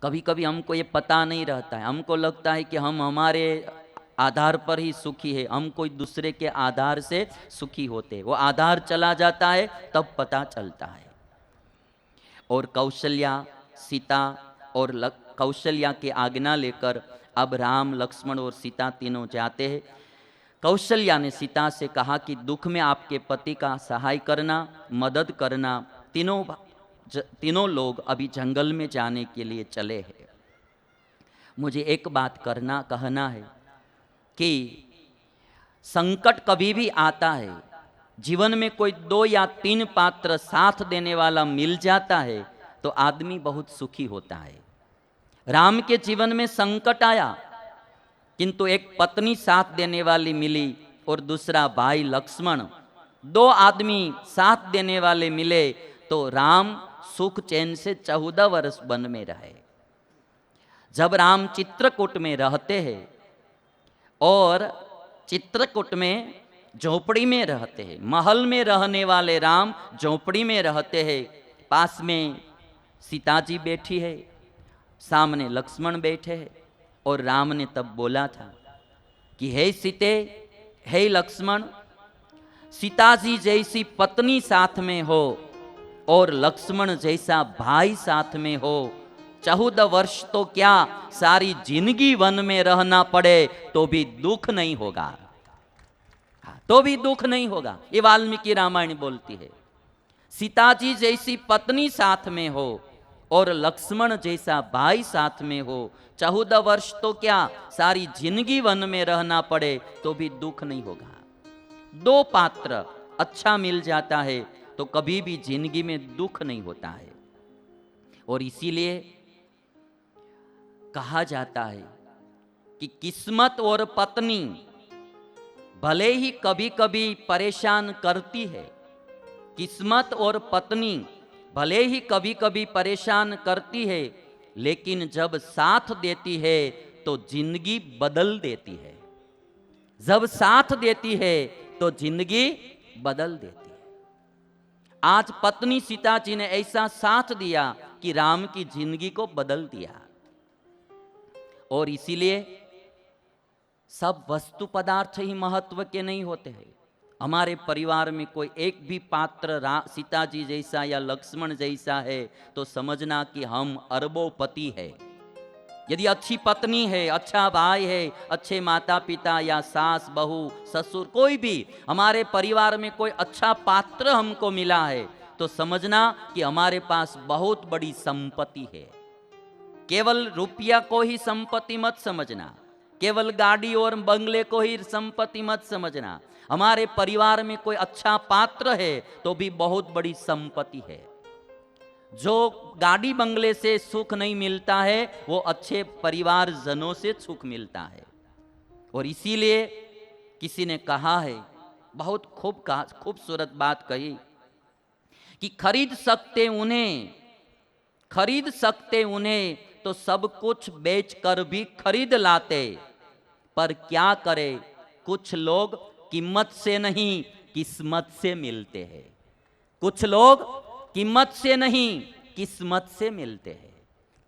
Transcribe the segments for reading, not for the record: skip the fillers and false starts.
कभी कभी हमको ये पता नहीं रहता है, हमको लगता है कि हम हमारे आधार पर ही सुखी है, हम कोई दूसरे के आधार से सुखी होते हैं। वो आधार चला जाता है तब पता चलता है। और कौशल्या, सीता और कौशल्या की आज्ञा लेकर अब राम, लक्ष्मण और सीता तीनों जाते हैं। कौशल्या ने सीता से कहा कि दुख में आपके पति का सहाय करना, मदद करना। तीनों लोग अभी जंगल में जाने के लिए चले हैं। मुझे एक बात कहना है कि संकट कभी भी आता है, जीवन में कोई 2 या 3 पात्र साथ देने वाला मिल जाता है तो आदमी बहुत सुखी होता है। राम के जीवन में संकट आया किंतु एक पत्नी साथ देने वाली मिली और दूसरा भाई लक्ष्मण, 2 आदमी साथ देने वाले मिले तो राम सुख चैन से 14 वर्ष वन में रहे। जब राम चित्रकूट में रहते हैं और चित्रकूट में झोपड़ी में रहते हैं, महल में रहने वाले राम झोपड़ी में रहते हैं। पास में सीता जी बैठी है, सामने लक्ष्मण बैठे हैं। और राम ने तब बोला था कि हे सीते, हे लक्ष्मण, सीता जी जैसी पत्नी साथ में हो और लक्ष्मण जैसा भाई साथ में हो, 14 वर्ष तो क्या, सारी जिंदगी वन में रहना पड़े तो भी दुख नहीं होगा, तो भी दुख नहीं होगा। ये वाल्मीकि रामायण बोलती है। सीता जी जैसी पत्नी साथ में हो और लक्ष्मण जैसा भाई साथ में हो, 14 वर्ष तो क्या, सारी जिंदगी वन में रहना पड़े तो भी दुख नहीं होगा। 2 पात्र अच्छा मिल जाता है तो कभी भी जिंदगी में दुख नहीं होता है। और इसीलिए कहा जाता है कि किस्मत और पत्नी भले ही कभी कभी परेशान करती है, किस्मत और पत्नी भले ही कभी कभी परेशान करती है, लेकिन जब साथ देती है तो जिंदगी बदल देती है। जब साथ देती है तो जिंदगी बदल देती है। आज पत्नी सीता जी ने ऐसा साथ दिया कि राम की जिंदगी को बदल दिया। और इसीलिए सब वस्तु पदार्थ ही महत्व के नहीं होते हैं। हमारे परिवार में कोई एक भी पात्र सीता जी जैसा या लक्ष्मण जैसा है तो समझना कि हम अरबोपति है। यदि अच्छी पत्नी है, अच्छा भाई है, अच्छे माता पिता या सास बहू ससुर, कोई भी हमारे परिवार में कोई अच्छा पात्र हमको मिला है तो समझना कि हमारे पास बहुत बड़ी संपत्ति है। केवल रुपया को ही संपत्ति मत समझना, केवल गाड़ी और बंगले को ही संपत्ति मत समझना। हमारे परिवार में कोई अच्छा पात्र है तो भी बहुत बड़ी संपत्ति है। जो गाड़ी बंगले से सुख नहीं मिलता है वो अच्छे परिवार जनों से सुख मिलता है। और इसीलिए किसी ने कहा है, बहुत खूबसूरत बात कही कि खरीद सकते उन्हें तो सब कुछ बेचकर भी खरीद लाते, पर क्या करे कुछ लोग कीमत से नहीं किस्मत से मिलते हैं। कुछ लोग कीमत से नहीं किस्मत से मिलते हैं।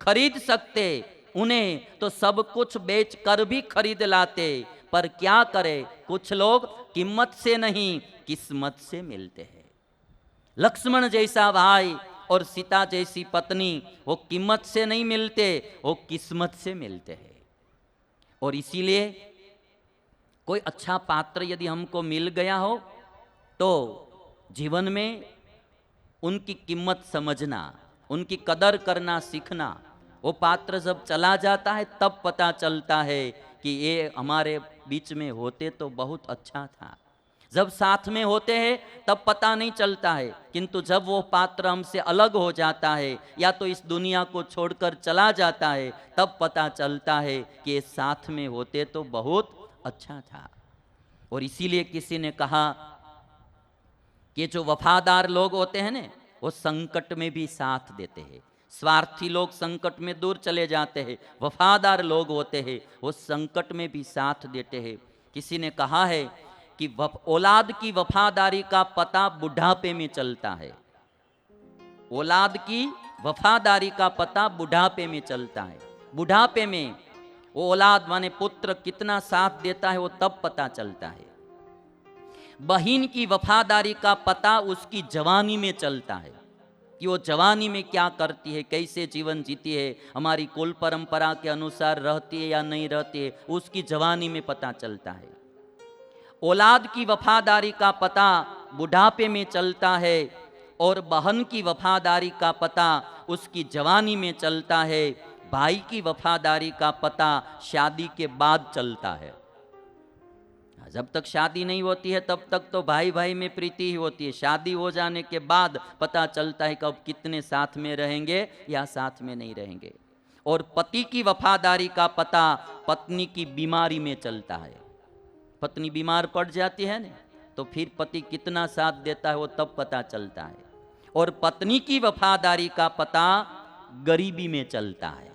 खरीद सकते उन्हें तो सब कुछ बेचकर भी खरीद लाते, पर क्या करे कुछ लोग कीमत से नहीं किस्मत से मिलते हैं। लक्ष्मण जैसा भाई और सीता जैसी पत्नी वो कीमत से नहीं मिलते, वो किस्मत से मिलते हैं। और इसीलिए कोई अच्छा पात्र यदि हमको मिल गया हो तो जीवन में उनकी कीमत समझना, उनकी कदर करना सीखना। वो पात्र जब चला जाता है तब पता चलता है कि ये हमारे बीच में होते तो बहुत अच्छा था। जब साथ में होते हैं तब पता नहीं चलता है, किंतु जब वो पात्र हमसे अलग हो जाता है या तो इस दुनिया को छोड़कर चला जाता है तब पता चलता है कि ये साथ में होते तो बहुत अच्छा था। और इसीलिए किसी ने कहा कि जो वफादार लोग होते हैं ना वो संकट में भी साथ देते हैं। स्वार्थी लोग संकट में दूर चले जाते हैं, वफादार लोग होते हैं वो संकट में भी साथ देते हैं। किसी ने कहा है कि औलाद की वफादारी का पता बुढ़ापे में चलता है। औलाद की वफादारी का पता बुढ़ापे में चलता है। बुढ़ापे में वो औलाद माने पुत्र कितना साथ देता है वो तब पता चलता है। बहन की वफादारी का पता उसकी जवानी में चलता है कि वो जवानी में क्या करती है, कैसे जीवन जीती है, हमारी कुल परंपरा के अनुसार रहती है या नहीं रहती है, उसकी जवानी में पता चलता है। औलाद की वफादारी का पता बुढ़ापे में चलता है और बहन की वफादारी का पता उसकी जवानी में चलता है। भाई की वफादारी का पता शादी के बाद चलता है। जब तक शादी नहीं होती है तब तक तो भाई भाई में प्रीति ही होती है। शादी हो जाने के बाद पता चलता है कि अब कितने साथ में रहेंगे या साथ में नहीं रहेंगे। और पति की वफादारी का पता पत्नी की बीमारी में चलता है। पत्नी बीमार पड़ जाती है ना, तो फिर पति कितना साथ देता है वो तब पता चलता है। और पत्नी की वफादारी का पता गरीबी में चलता है।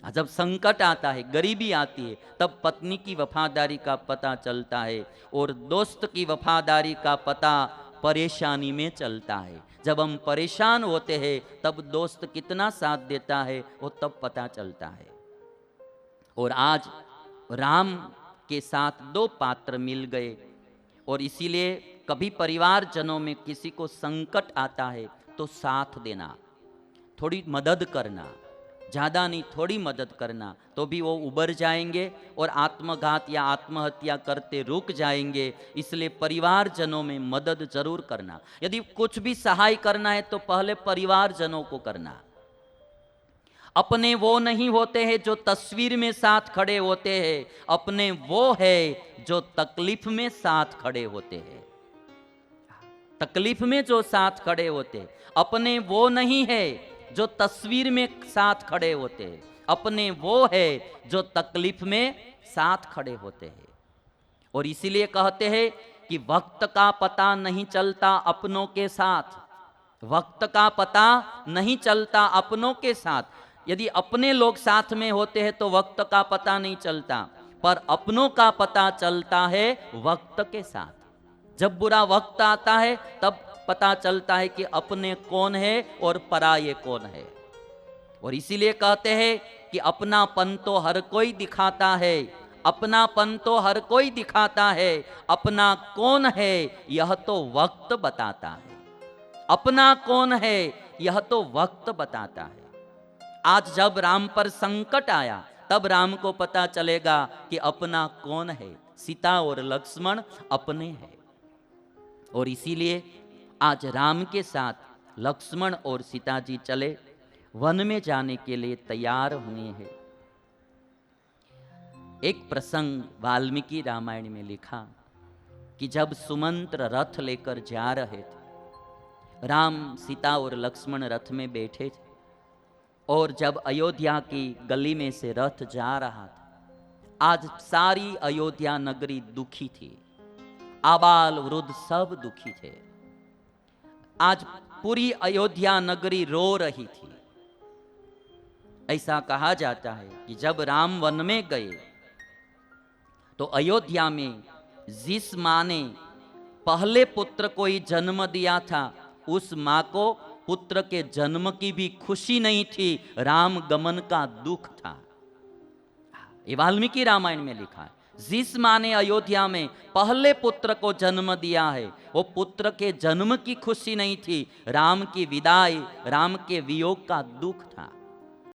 जब संकट आता है, गरीबी आती है, तब पत्नी की वफादारी का पता चलता है। और दोस्त की वफादारी का पता परेशानी में चलता है। जब हम परेशान होते हैं तब दोस्त कितना साथ देता है वो तब पता चलता है। और आज राम के साथ दो पात्र मिल गए, और इसीलिए कभी परिवारजनों में किसी को संकट आता है तो साथ देना, थोड़ी मदद करना, ज़्यादा नहीं थोड़ी मदद करना, तो भी वो उबर जाएंगे और आत्मघात या आत्महत्या करते रुक जाएंगे। इसलिए परिवारजनों में मदद जरूर करना। यदि कुछ भी सहाय करना है तो पहले परिवारजनों को करना। अपने वो नहीं होते हैं जो तस्वीर में साथ खड़े होते हैं, अपने वो है जो तकलीफ में साथ खड़े होते हैं। तकलीफ में जो साथ खड़े होते हैं, अपने वो नहीं है जो तस्वीर में साथ खड़े होते हैं, अपने वो है जो तकलीफ में साथ खड़े होते हैं। और इसीलिए कहते हैं कि वक्त का पता नहीं चलता अपनों के साथ, वक्त का पता नहीं चलता अपनों के साथ। यदि अपने लोग साथ में होते हैं तो वक्त का पता नहीं चलता, पर अपनों का पता चलता है वक्त के साथ। जब बुरा वक्त आता है तब पता चलता है कि अपने कौन है और पराये कौन है। और इसीलिए कहते हैं कि अपनापन तो हर कोई दिखाता है, अपनापन तो हर कोई दिखाता है, अपना कौन है यह तो वक्त बताता है। अपना कौन है यह तो वक्त बताता है। आज जब राम पर संकट आया तब राम को पता चलेगा कि अपना कौन है। सीता और लक्ष्मण अपने हैं। और इसीलिए आज राम के साथ लक्ष्मण और सीता जी चले, वन में जाने के लिए तैयार हुए हैं। एक प्रसंग वाल्मीकि रामायण में लिखा कि जब सुमंत्र रथ लेकर जा रहे थे, राम सीता और लक्ष्मण रथ में बैठे थे, और जब अयोध्या की गली में से रथ जा रहा था, आज सारी अयोध्या नगरी दुखी थी, आबाल वृद्ध सब दुखी थे। आज पूरी अयोध्या नगरी रो रही थी। ऐसा कहा जाता है कि जब राम वन में गए तो अयोध्या में जिस माँ ने पहले पुत्र को ही जन्म दिया था, उस माँ को पुत्र के जन्म की भी खुशी नहीं थी, राम गमन का दुख था। ये वाल्मीकि रामायण में लिखा है। जिस माँ ने अयोध्या में पहले पुत्र को जन्म दिया है, वो पुत्र के जन्म की खुशी नहीं थी, राम की विदाई, राम के वियोग का दुख था।